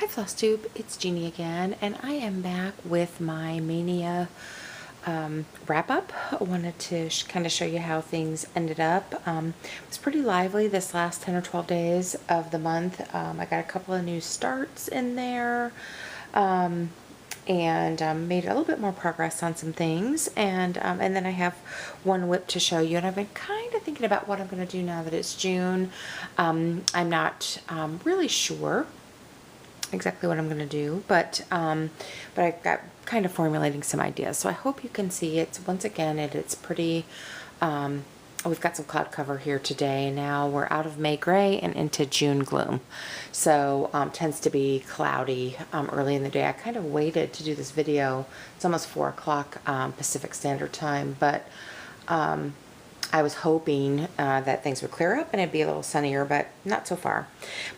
Hi Flosstube, it's Jeannie again, and I am back with my Maynia wrap-up. I wanted to kind of show you how things ended up. It was pretty lively this last 10 or 12 days of the month. I got a couple of new starts in there, and made a little bit more progress on some things, and then I have one whip to show you, and I've been kind of thinking about what I'm going to do now that it's June. I'm not really sure exactly what I'm going to do, but I got kind of formulating some ideas, so I hope you can see it. Once again, it's pretty, we've got some cloud cover here today. Now we're out of May gray and into June gloom, so tends to be cloudy early in the day. I kind of waited to do this video. It's almost 4 o'clock Pacific Standard Time, but I was hoping that things would clear up and it'd be a little sunnier, but not so far.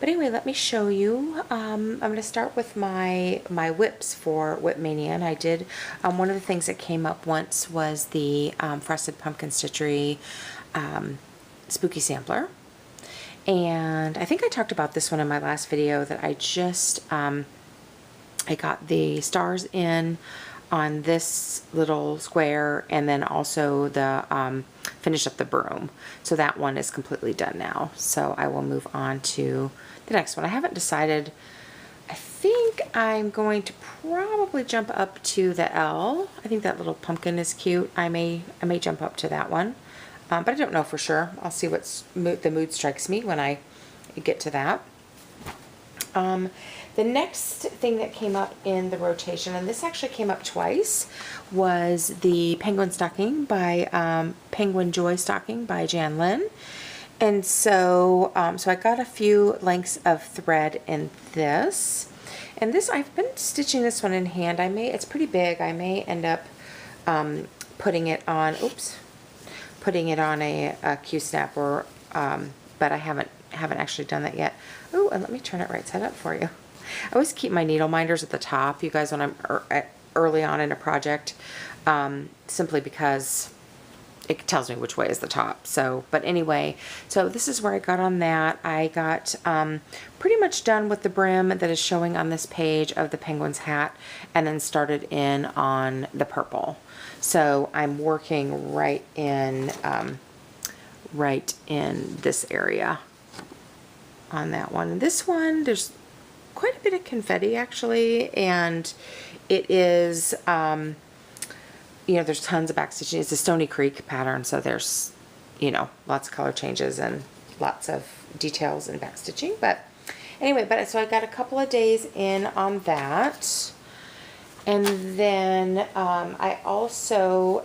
But anyway, let me show you. I'm going to start with my whips for Whip Mania, and I did, one of the things that came up once was the Frosted Pumpkin Stitchery Spooky Sampler. And I think I talked about this one in my last video, that I just, I got the stars in on this little square, and then also the finish up the broom. So that one is completely done now. So I will move on to the next one. I haven't decided. I think I'm going to probably jump up to the L. I think that little pumpkin is cute. I may jump up to that one, but I don't know for sure. I'll see what's the mood strikes me when I get to that. The next thing that came up in the rotation, and this actually came up twice, was the Penguin Stocking by Penguin Joy Stocking by Jan Lynn. And so, so I got a few lengths of thread in this. And this, I've been stitching this one in hand. It's pretty big. I may end up putting it on, putting it on a Q-snap, or, but I haven't actually done that yet. Oh, and let me turn it right side up for you. I always keep my needle minders at the top, you guys, when I'm early on in a project, simply because it tells me which way is the top. So, but anyway, so this is where I got on that. I got pretty much done with the brim that is showing on this page of the penguin's hat, and then started in on the purple. So I'm working right in this area on that one. And this one, there's quite a bit of confetti actually, and it is, you know, there's tons of backstitching. It's a Stony Creek pattern, so there's, you know, lots of color changes and lots of details and backstitching. But anyway, so I got a couple of days in on that. And then I also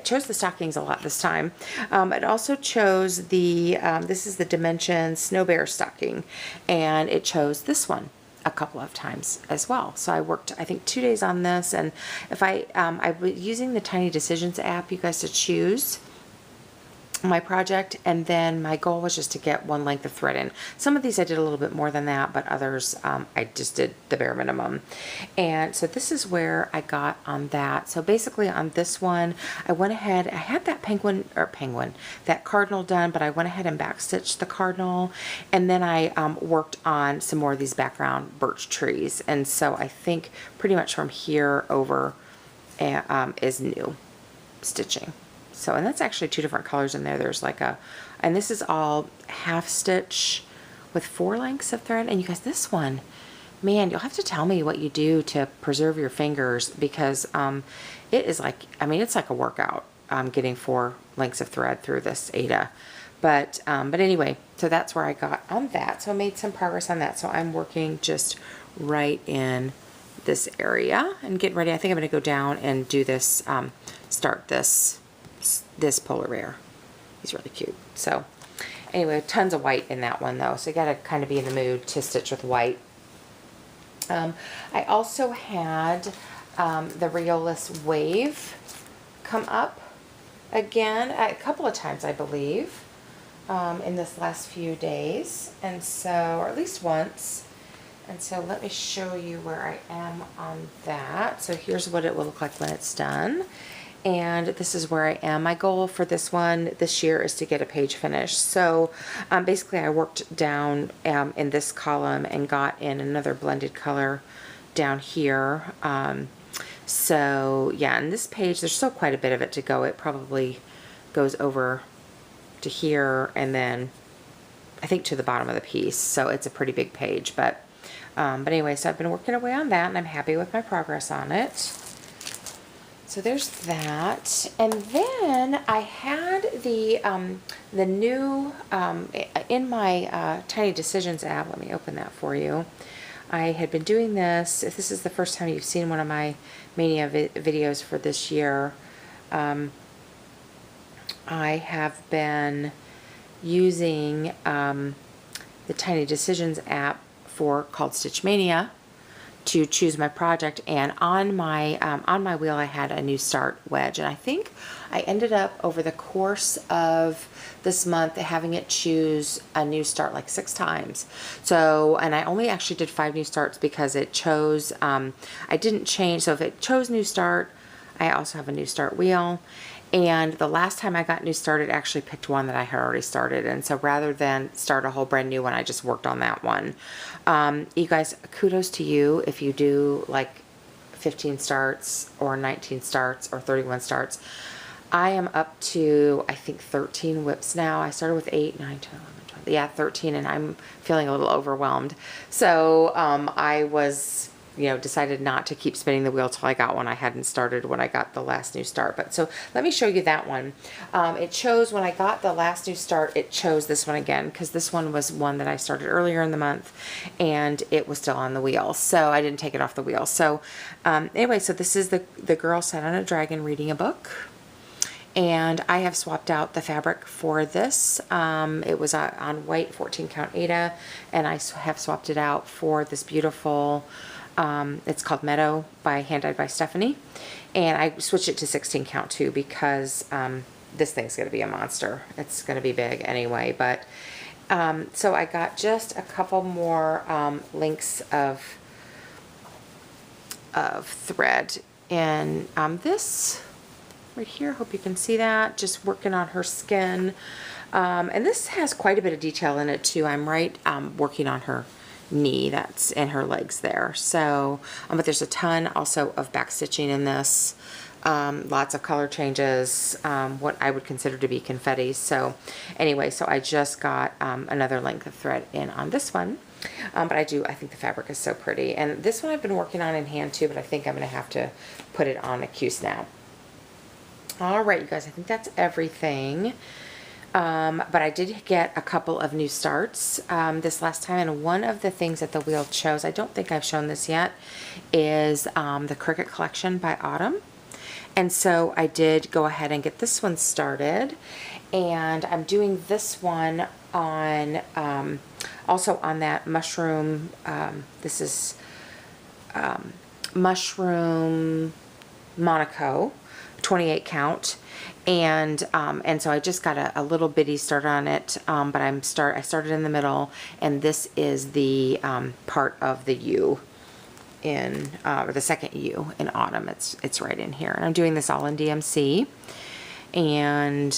chose the stockings a lot this time. It also chose the, this is the Dimension Snow Bear stocking, and it chose this one a couple of times as well. So I worked, I think, 2 days on this, and if I was using the Tiny Decisions app, you guys, to choose my project, and then my goal was just to get one length of thread in. Some of these I did a little bit more than that, but others I just did the bare minimum. And so this is where I got on that. So basically on this one, I went ahead, I had that that cardinal done, but I went ahead and backstitched the cardinal, and then I worked on some more of these background birch trees. And so I think pretty much from here over is new stitching. So, and that's actually 2 different colors in there. There's like and this is all half stitch with 4 lengths of thread. And you guys, this one, man, you'll have to tell me what you do to preserve your fingers, because it is like, I mean, it's like a workout getting 4 lengths of thread through this Ada. But anyway, so that's where I got on that. So I made some progress on that. So I'm working just right in this area and getting ready. I think I'm going to go down and do this, start this polar bear. He's really cute. So anyway, tons of white in that one though, so you got to kind of be in the mood to stitch with white. I also had the Riolus Wave come up again a couple of times, I believe, in this last few days, and so, or at least once. And so let me show you where I am on that. So here's what it will look like when it's done. and this is where I am. My goal for this one this year is to get a page finished. So basically I worked down in this column and got in another blended color down here. So yeah, in this page there's still quite a bit of it to go. It probably goes over to here and then I think to the bottom of the piece. So it's a pretty big page, but anyway, so I've been working away on that and I'm happy with my progress on it. So there's that. And then I had the new, in my Tiny Decisions app, let me open that for you. I had been doing this, if this is the first time you've seen one of my Maynia videos for this year, I have been using the Tiny Decisions app called Stitch Mania to choose my project, and on my wheel I had a new start wedge, and I think I ended up over the course of this month having it choose a new start like 6 times. So, and I only actually did 5 new starts because it chose, I didn't change, so if it chose new start, I also have a new start wheel. And the last time I got new start, it actually picked one that I had already started. And so rather than start a whole brand new one, I just worked on that one. You guys, kudos to you if you do like 15 starts or 19 starts or 31 starts. I am up to, I think, 13 whips now. I started with 8, 9, 10, 11, 12. Yeah, 13, and I'm feeling a little overwhelmed. So I was, decided not to keep spinning the wheel till I got one I hadn't started when I got the last new start. But so let me show you that one. It chose, when I got the last new start, it chose this one again, because this one was one that I started earlier in the month and it was still on the wheel. So I didn't take it off the wheel. So anyway, so this is the girl sat on a dragon reading a book. And I have swapped out the fabric for this. It was on white 14 count Aida, and I have swapped it out for this beautiful, it's called Meadow by Hand Dyed by Stephanie. And I switched it to 16 count too because this thing's going to be a monster. It's going to be big anyway. But so I got just a couple more links of thread. And this right here, hope you can see that, just working on her skin. And this has quite a bit of detail in it too. I'm working on her knee, that's in her legs there. So, but there's a ton also of back stitching in this. Lots of color changes, what I would consider to be confetti. So anyway, so I just got another length of thread in on this one. But I think the fabric is so pretty. And this one I've been working on in hand too, but I think I'm going to have to put it on a Q-snap. All right, you guys, I think that's everything. But I did get a couple of new starts this last time, and one of the things that the wheel chose, I don't think I've shown this yet, is the Cricut Collection by Autumn. And so I did go ahead and get this one started, and I'm doing this one on also on that mushroom, this is mushroom Monaco 28 count, and so I just got a little bitty start on it, but I started in the middle, and this is the part of the U in or the second U in Autumn. It's right in here, and I'm doing this all in DMC, and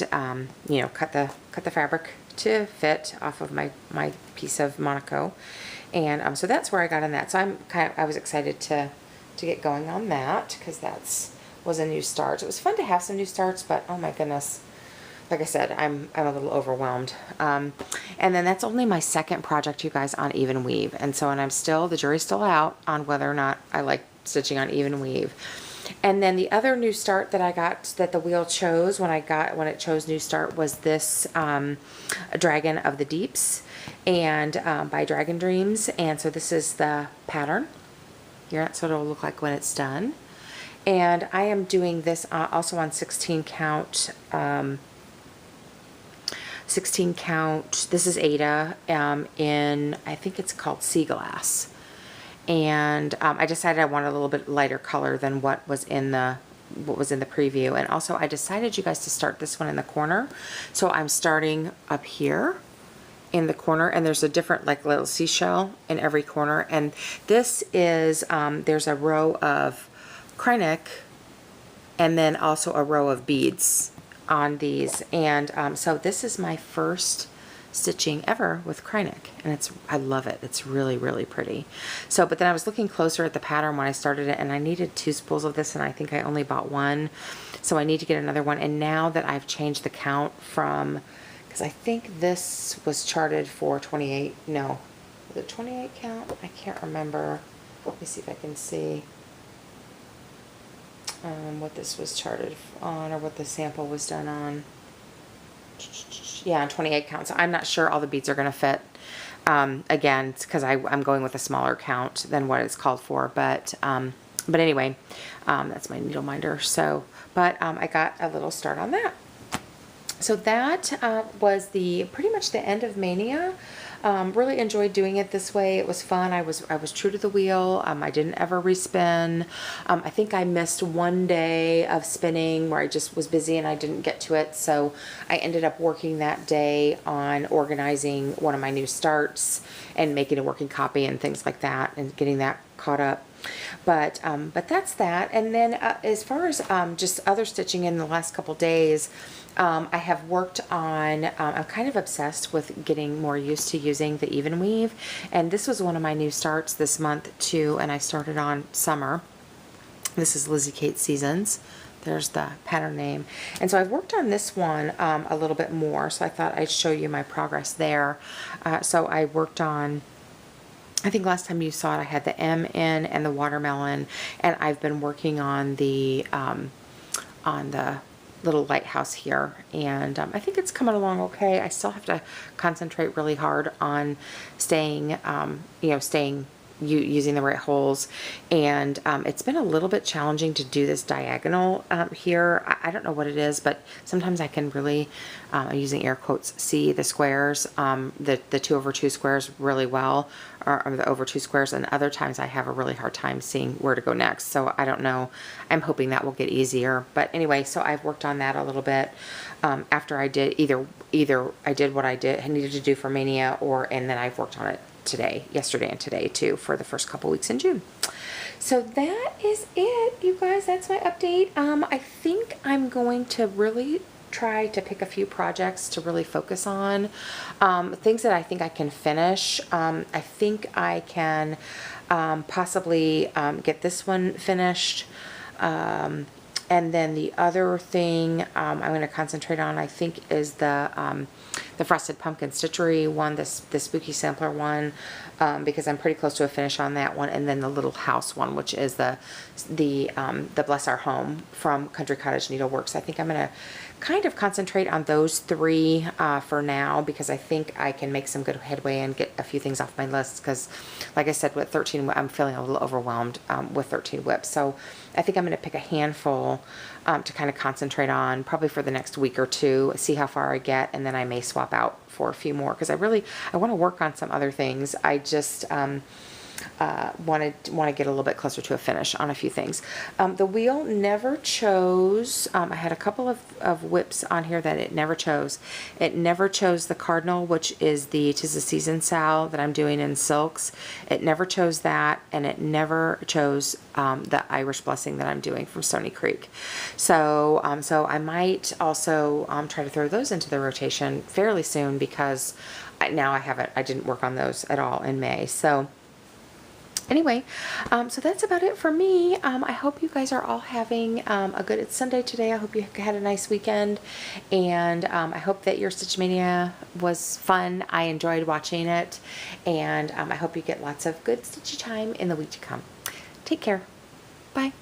cut the fabric to fit off of my piece of Monaco, and so that's where I got on that. So I was excited to get going on that, because was a new start. It was fun to have some new starts, but oh my goodness, like I said, I'm a little overwhelmed. And then that's only my second project, you guys, on even weave, and the jury's still out on whether or not I like stitching on even weave. And then the other new start that I got, that the wheel chose when it chose new start, was this Dragon of the Deeps, and by Dragon Dreams. And so this is the pattern here. That's what it'll look like when it's done. And I am doing this also on 16 count. 16 count. This is Aida in, I think it's called Sea Glass. And I decided I wanted a little bit lighter color than what was in the preview. And also I decided, you guys, to start this one in the corner. So I'm starting up here in the corner, and there's a different like little seashell in every corner. And this is there's a row of Kreinik and then also a row of beads on these. And so this is my first stitching ever with Kreinik, and I love it. It's really, really pretty. So, but then I was looking closer at the pattern when I started it, and I needed 2 spools of this, and I think I only bought 1. So I need to get another one. And now that I've changed the count from, because I think this was charted for 28, no, was it 28 count? I can't remember. Let me see if I can see what this was charted on, or what the sample was done on. Yeah, 28 count. So I'm not sure all the beads are going to fit. Again, it's because I'm going with a smaller count than what it's called for. But anyway, that's my needle minder. So, but I got a little start on that. So that was pretty much the end of Maynia. Really enjoyed doing it this way. It was fun. I was true to the wheel. I didn't ever respin. I think I missed 1 day of spinning where I just was busy and I didn't get to it. So I ended up working that day on organizing one of my new starts and making a working copy and things like that, and getting that caught up. But that's that. And then as far as just other stitching in the last couple days, I have worked on, I'm kind of obsessed with getting more used to using the even weave, and this was one of my new starts this month too, and I started on Summer. This is Lizzie Kate Seasons. There's the pattern name. And so I've worked on this one a little bit more, so I thought I'd show you my progress there. So I worked on, I think last time you saw it, I had the M in and the watermelon, and I've been working on the little lighthouse here, and I think it's coming along okay. I still have to concentrate really hard on staying, using the right holes, and it's been a little bit challenging to do this diagonal here. I don't know what it is, but sometimes I can really, I'm using air quotes, see the squares, the 2/2 squares really well, or the over 2 squares, and other times I have a really hard time seeing where to go next. So I don't know. I'm hoping that will get easier. But anyway, so I've worked on that a little bit after I did either I did what I needed to do for Maynia, and then I've worked on it yesterday and today too, for the first couple weeks in June. So that is it, you guys. That's my update. I think I'm going to really try to pick a few projects to really focus on, things that I think I can finish. I think I can possibly get this one finished, and then the other thing I'm going to concentrate on, I think, is the Frosted Pumpkin Stitchery one, the Spooky Sampler one, because I'm pretty close to a finish on that one, and then the Little House one, which is the Bless Our Home from Country Cottage Needleworks. I think I'm going to kind of concentrate on those 3 for now, because I think I can make some good headway and get a few things off my list, because like I said, with 13, I'm feeling a little overwhelmed with 13 whips. So I think I'm going to pick a handful to kind of concentrate on, probably for the next week or 2, see how far I get, and then I may swap out for a few more, because I want to work on some other things. I just want to get a little bit closer to a finish on a few things. The wheel never chose. I had a couple of whips on here that it never chose. It never chose the Cardinal, which is the 'Tis the Season Sal that I'm doing in silks. It never chose that, and it never chose the Irish Blessing that I'm doing from Stony Creek. So so I might also try to throw those into the rotation fairly soon, because I didn't work on those at all in May. So anyway, so that's about it for me. I hope you guys are all having it's Sunday today. I hope you had a nice weekend, and I hope that your Stitch Mania was fun. I enjoyed watching it, and I hope you get lots of good stitchy time in the week to come. Take care. Bye.